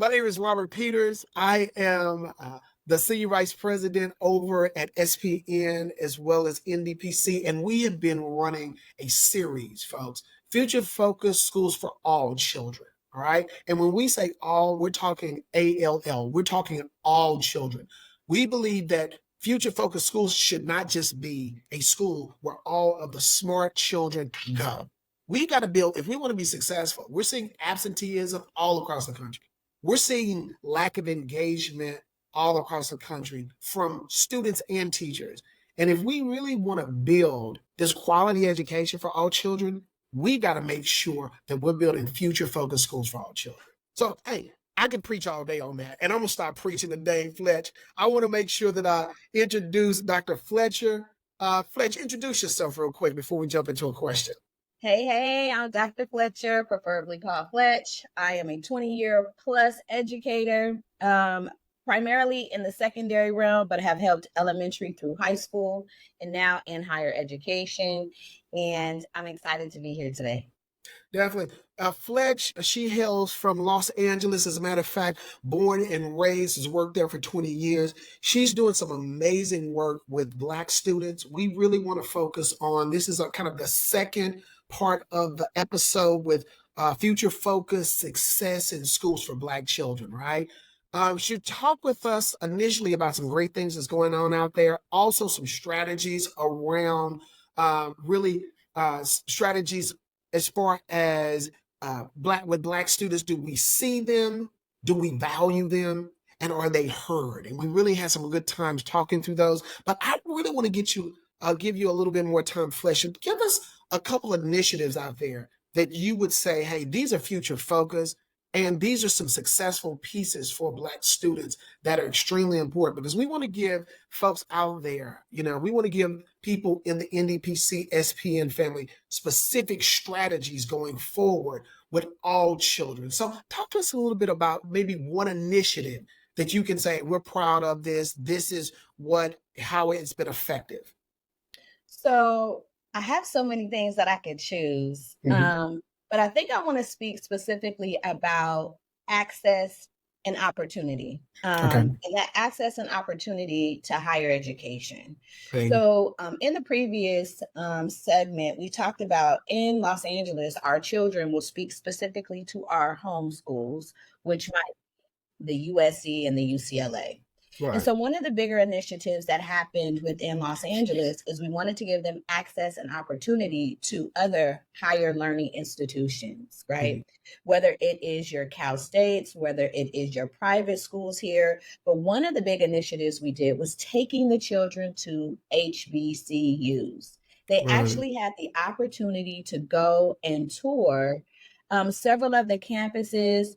My name is Robert Peters. I am the Senior Vice President over at SPN as well as NDPC, and we have been running a series, folks, Future Focused Schools for All Children. All right. And when we say all, we're talking ALL, we're talking all children. We believe that Future Focused Schools should not just be a school where all of the smart children go. We got to build, if we want to be successful, we're seeing absenteeism all across the country. We're seeing lack of engagement all across the country from students and teachers. And if we really want to build this quality education for all children, we got to make sure that we're building future focused schools for all children. So, hey, I can preach all day on that. And I'm going to start preaching today, Fletch. I want to make sure that I introduce Dr. Fletcher. Fletch, introduce yourself real quick before we jump into a question. Hey, I'm Dr. Fletcher, preferably called Fletch. I am a 20-year-plus educator, primarily in the secondary realm, but have helped elementary through high school and now in higher education. And I'm excited to be here today. Definitely. Fletch, she hails from Los Angeles. As a matter of fact, born and raised, has worked there for 20 years. She's doing some amazing work with Black students. We really want to focus on, this is kind of the second part of the episode with future focus, success in schools for Black children, right? She talked with us initially about some great things that's going on out there. Also some strategies around strategies as far as Black students. Do we see them? Do we value them? And are they heard? And we really had some good times talking through those. But I really want to give you a little bit more time, Flesh, and give us a couple of initiatives out there that you would say, hey, these are future focused, and these are some successful pieces for Black students that are extremely important, because we want to give folks out there, we want to give people in the NDPC SPN family specific strategies going forward with all children. So talk to us a little bit about maybe one initiative that you can say, we're proud of this. This is how it's been effective. So I have so many things that I could choose. But I think I want to speak specifically about access and opportunity, and that access and opportunity to higher education. So in the previous segment, we talked about in Los Angeles, our children will speak specifically to our home schools, which might be the USC and the UCLA. Right. And so one of the bigger initiatives that happened within Los Angeles is we wanted to give them access and opportunity to other higher learning institutions, right? Whether it is your Cal States, whether it is your private schools here. But one of the big initiatives we did was taking the children to HBCUs. They actually had the opportunity to go and tour several of the campuses,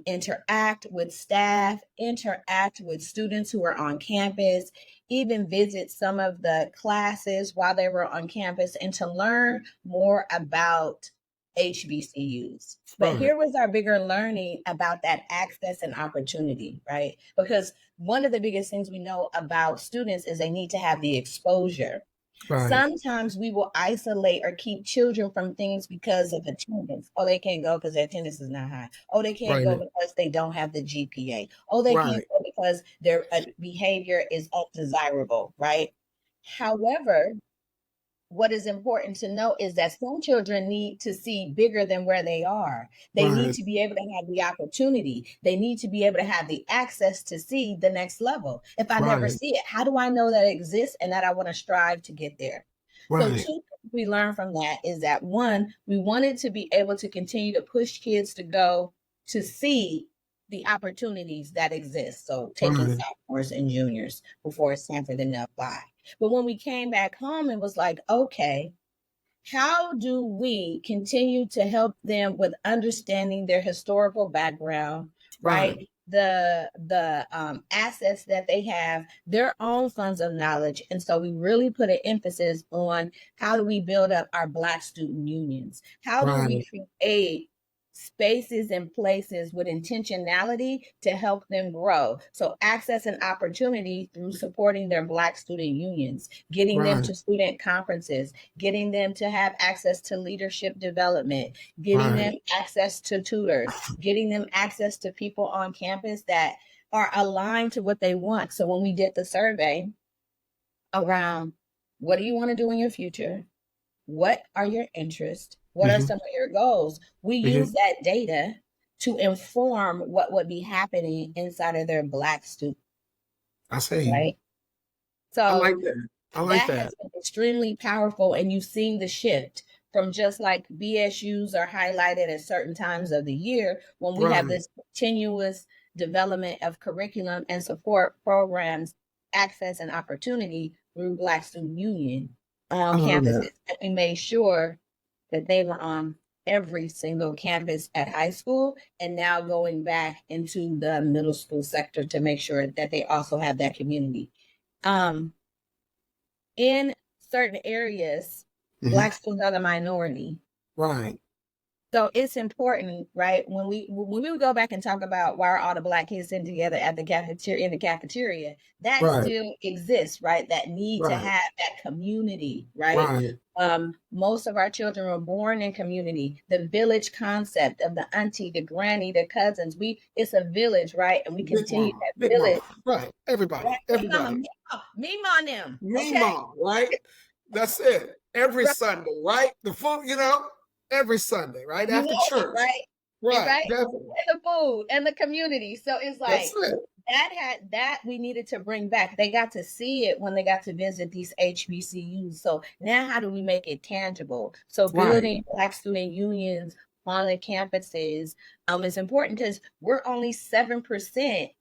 interact with staff, interact with students who are on campus, even visit some of the classes while they were on campus, and to learn more about HBCUs. But here was our bigger learning about that access and opportunity, right? Because one of the biggest things we know about students is they need to have the exposure. Right. Sometimes we will isolate or keep children from things because of attendance. Oh, they can't go because their attendance is not high. Oh, they can't go because they don't have the GPA. Oh, they can't go because their behavior is undesirable, right? However, what is important to know is that some children need to see bigger than where they are. They need to be able to have the opportunity. They need to be able to have the access to see the next level. If I never see it, how do I know that it exists and that I want to strive to get there? So two things we learned from that is that, one, we wanted to be able to continue to push kids to go to see the opportunities that exist. So taking sophomores and juniors before it's time for them to apply. But when we came back home, it was like, okay, how do we continue to help them with understanding their historical background, right? The assets that they have, their own funds of knowledge. And so we really put an emphasis on how do we build up our Black student unions? How do we create spaces and places with intentionality to help them grow. So access and opportunity through supporting their Black student unions, getting them Right. to student conferences, getting them to have access to leadership development, getting Right. them access to tutors, getting them access to people on campus that are aligned to what they want. So when we did the survey around what do you want to do in your future? What are your interests? What are Mm-hmm. some of your goals? We Mm-hmm. use that data to inform what would be happening inside of their Black students, I see. right? I like So that. I like that that. has been extremely powerful. And you've seen the shift from just like BSUs are highlighted at certain times of the year when we have Right. this continuous development of curriculum and support programs, access and opportunity through Black Student Union I on love that. campuses. And we made sure that they were on every single campus at high school and now going back into the middle school sector to make sure that they also have that community. Um, in certain areas, Mm-hmm. Black students are the minority. Right. So it's important, right? When we would go back and talk about why are all the Black kids sitting together at the cafeteria in the cafeteria, that Right. still exists, right? That need to Right. have that community, right? Right. Most of our children were born in community. The village concept of the auntie, the granny, the cousins, it's a village, right? And we Big continue mom. that Big mom. village, Right. Everybody. right? Big mama, Everybody. me on them, Me okay? mom. Right. That's it. Every Right. Sunday. Right. The food. Every Sunday. Right You after know it, church. right? Right. Right? Definitely. And the food and the community. So it's That's like it. that we needed to bring back. They got to see it when they got to visit these HBCUs. So now how do we make it tangible? So Right. building Black student unions on the campuses is important because we're only 7%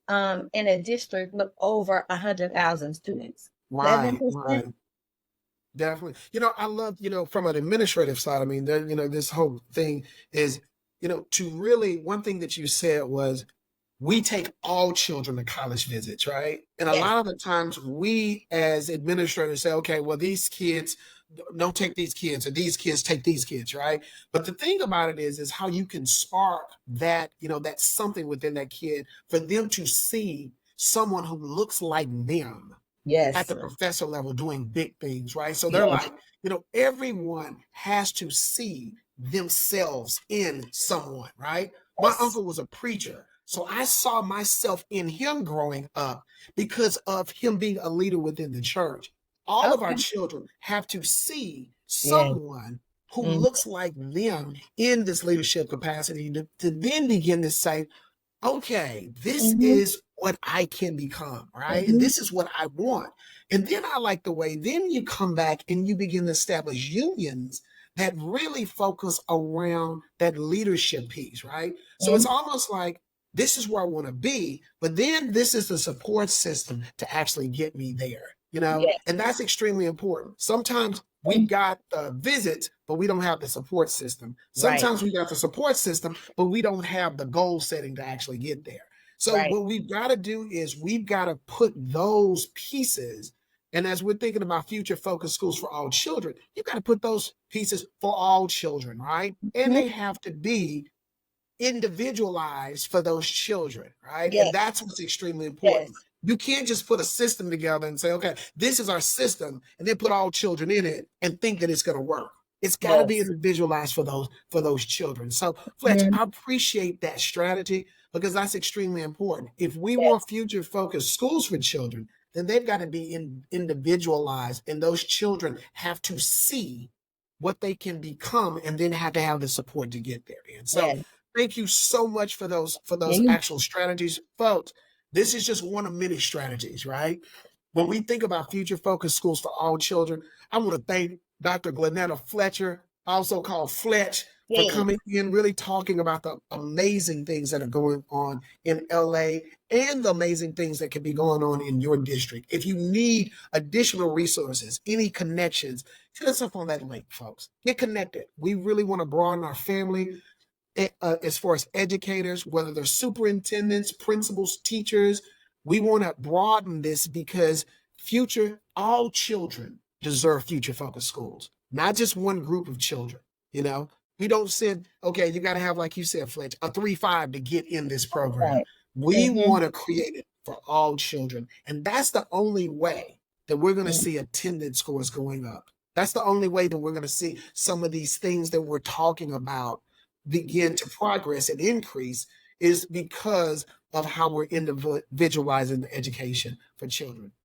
in a district with over 100,000 students. Right. 7%. Right. Definitely. I love, from an administrative side, I mean, this whole thing is, to really, one thing that you said was we take all children to college visits, right? And a Yes. lot of the times we as administrators say, okay, well, these kids don't take these kids, or these kids take these kids, right? But the thing about it is how you can spark that, that's something within that kid for them to see someone who looks like them Yes. at the professor level doing big things, right? So they're Yes. like, everyone has to see themselves in someone, right? My Yes. uncle was a preacher. So I saw myself in him growing up because of him being a leader within the church. All of our Okay. children have to see Yeah. someone who Mhm. looks like them in this leadership capacity to then begin to say, okay, this Mhm. is what I can become, right? And Mhm. this is what I want. And then I like the way then you come back and you begin to establish unions that really focus around that leadership piece, right? So it's Mhm. almost like this is where I want to be, but then this is the support system to actually get me there, Yes. and that's extremely important. Sometimes we've got the visits, but we don't have the support system. Right. Sometimes we got the support system, but we don't have the goal setting to actually get there. So Right. what we've got to do is we've got to put those pieces. And as we're thinking about future focused schools for all children, you've got to put those pieces for all children, right? And Mhm. they have to be individualized for those children, right? Yes. And that's what's extremely important. Yes. You can't just put a system together and say, okay, this is our system, and then put all children in it and think that it's going to work. It's got to be Yes. individualized for those children. So, Fletch, Mhm. I appreciate that strategy because that's extremely important. If we Yes. want future focused schools for children, then they've got to be individualized, and those children have to see what they can become, and then have to have the support to get there. And so, Yes. thank you so much for those Yeah. actual strategies, folks. This is just one of many strategies, right? When we think about future focused schools for all children, I want to thank Dr. Glynetta Fletcher, also called Fletch, for Yes. coming in, really talking about the amazing things that are going on in LA and the amazing things that can be going on in your district. If you need additional resources, any connections, hit us up on that link, folks. Get connected. We really want to broaden our family as far as educators, whether they're superintendents, principals, teachers. We want to broaden this because all children deserve future focused schools, not just one group of children, We don't send, okay, you got to have, like you said, Fletch, a 3.5 to get in this program. Right. We want to create it for all children. And that's the only way that we're going to see attendance scores going up. That's the only way that we're going to see some of these things that we're talking about begin to progress and increase, is because of how we're individualizing the education for children.